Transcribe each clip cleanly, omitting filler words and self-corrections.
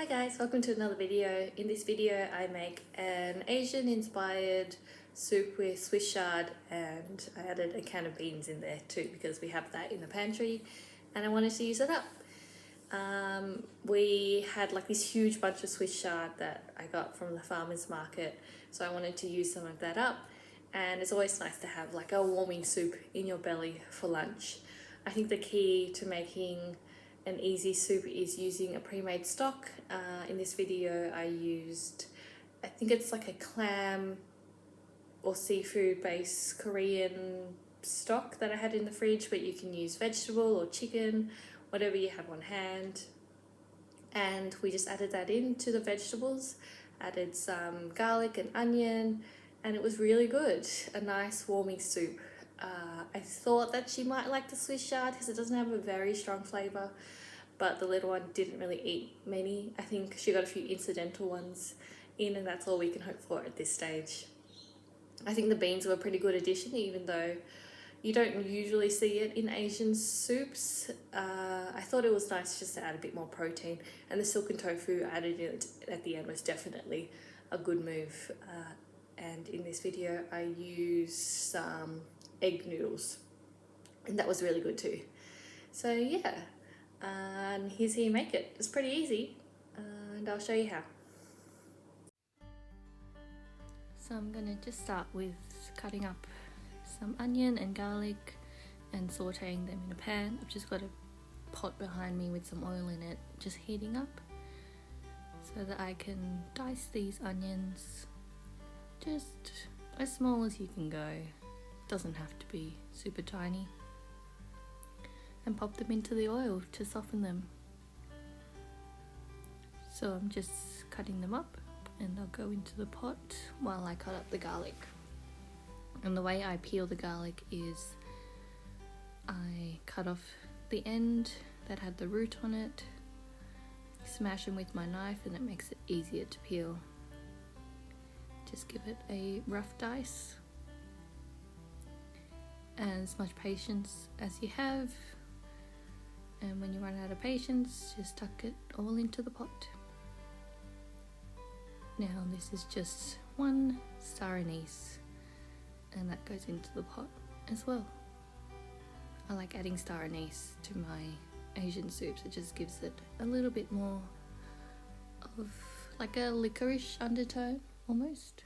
Hi guys, welcome to another video. In this video I make an Asian inspired soup with Swiss chard, and I added a can of beans in there too because we have that in the pantry and I wanted to use it up. We had like this huge bunch of Swiss chard that I got from the farmer's market, so I wanted to use some of that up, and it's always nice to have like a warming soup in your belly for lunch. I think the key to making an easy soup is using a pre-made stock. In this video I used, I think it's like a clam or seafood based Korean stock that I had in the fridge, but you can use vegetable or chicken, whatever you have on hand. And we just added that into the vegetables, added some garlic and onion, and it was really good. A nice warming soup. I thought that she might like the Swiss chard because it doesn't have a very strong flavour, but the little one didn't really eat many. I think she got a few incidental ones in, and that's all we can hope for at this stage. I think the beans were a pretty good addition, even though you don't usually see it in Asian soups. I thought it was nice just to add a bit more protein, and the silken tofu added in at the end was definitely a good move. And in this video I used some egg noodles, and that was really good too. So yeah, and here's how you make it. It's pretty easy, and I'll show you how. So I'm gonna just start with cutting up some onion and garlic and sauteing them in a pan. I've just got a pot behind me with some oil in it, just heating up, so that I can dice these onions just as small as you can go. Doesn't have to be super tiny, and pop them into the oil to soften them. So I'm just cutting them up and they'll go into the pot while I cut up the garlic. And the way I peel the garlic is I cut off the end that had the root on it, smash them with my knife, and it makes it easier to peel. Just give it a rough dice, and as much patience as you have, and when you run out of patience, just tuck it all into the pot. Now this is just 1 star anise, and that goes into the pot as well. I like adding star anise to my Asian soups. It just gives it a little bit more of like a licorice undertone almost.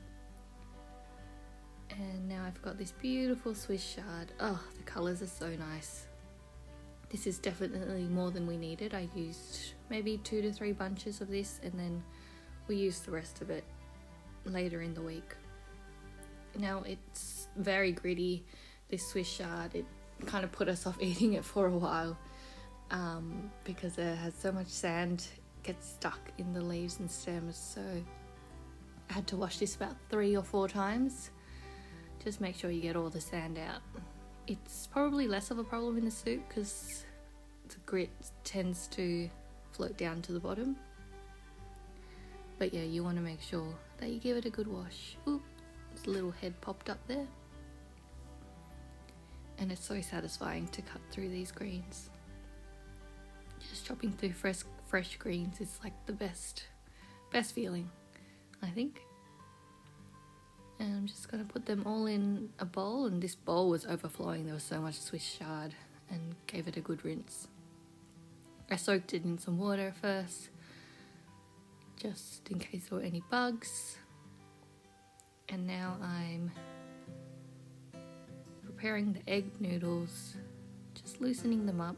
And now I've got this beautiful Swiss chard. Oh, the colours are so nice. This is definitely more than we needed. I used maybe 2 to 3 bunches of this, and then we used the rest of it later in the week. Now it's very gritty, this Swiss chard. It kind of put us off eating it for a while because it has so much sand, gets stuck in the leaves and stems. So I had to wash this about 3 or 4 times. Just make sure you get all the sand out. It's probably less of a problem in the soup because the grit tends to float down to the bottom. But yeah, you want to make sure that you give it a good wash. Oop, this little head popped up there. And it's so satisfying to cut through these greens. Just chopping through fresh greens is like the best feeling, I think. And I'm just going to put them all in a bowl, and this bowl was overflowing. There was so much Swiss chard, and gave it a good rinse. I soaked it in some water first, just in case there were any bugs. And now I'm preparing the egg noodles, just loosening them up.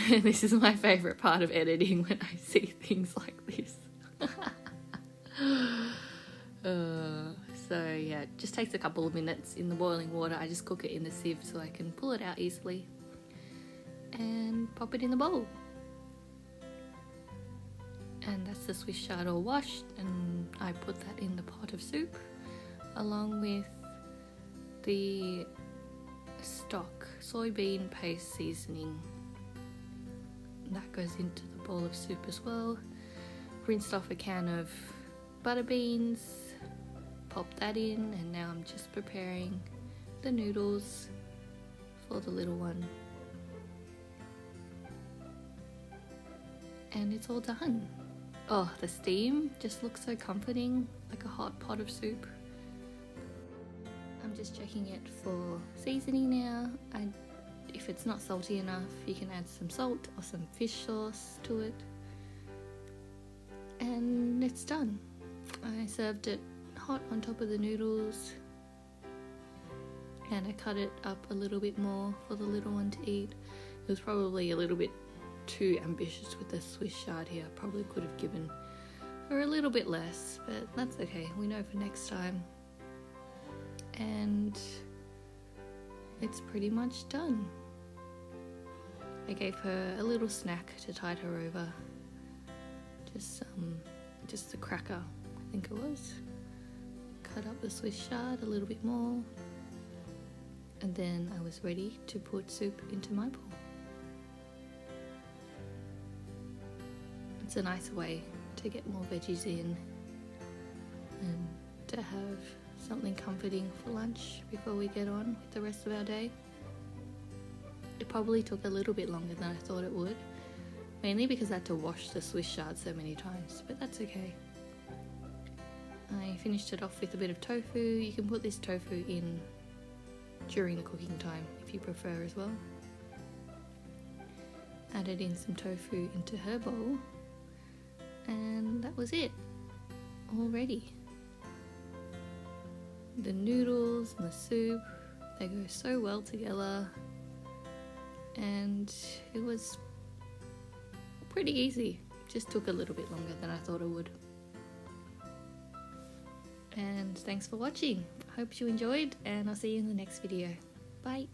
And this is my favourite part of editing, when I see things like this. So yeah, it just takes a couple of minutes in the boiling water. I just cook it in the sieve so I can pull it out easily and pop it in the bowl. And that's the Swiss chard all washed, and I put that in the pot of soup along with the stock soybean paste seasoning. That goes into the bowl of soup as well. Rinsed off a can of butter beans, pop that in, and now I'm just preparing the noodles for the little one. And it's all done. Oh, the steam just looks so comforting, like a hot pot of soup. I'm just checking it for seasoning now. If it's not salty enough, you can add some salt or some fish sauce to it. And it's done. I served it hot on top of the noodles, and I cut it up a little bit more for the little one to eat. It was probably a little bit too ambitious with the Swiss chard here. Probably could have given her a little bit less, but that's okay. We know for next time. And it's pretty much done. I gave her a little snack to tide her over. Just a cracker, I think it was. Cut up the Swiss chard a little bit more, and then I was ready to put soup into my bowl. It's a nice way to get more veggies in and to have something comforting for lunch before we get on with the rest of our day. It probably took a little bit longer than I thought it would, mainly because I had to wash the Swiss chard so many times, but that's okay. I finished it off with a bit of tofu. You can put this tofu in during the cooking time if you prefer as well. Added in some tofu into her bowl, and that was it, all ready. The noodles and the soup, they go so well together, and it was pretty easy. Just took a little bit longer than I thought it would. And thanks for watching. Hope you enjoyed, and I'll see you in the next video. Bye.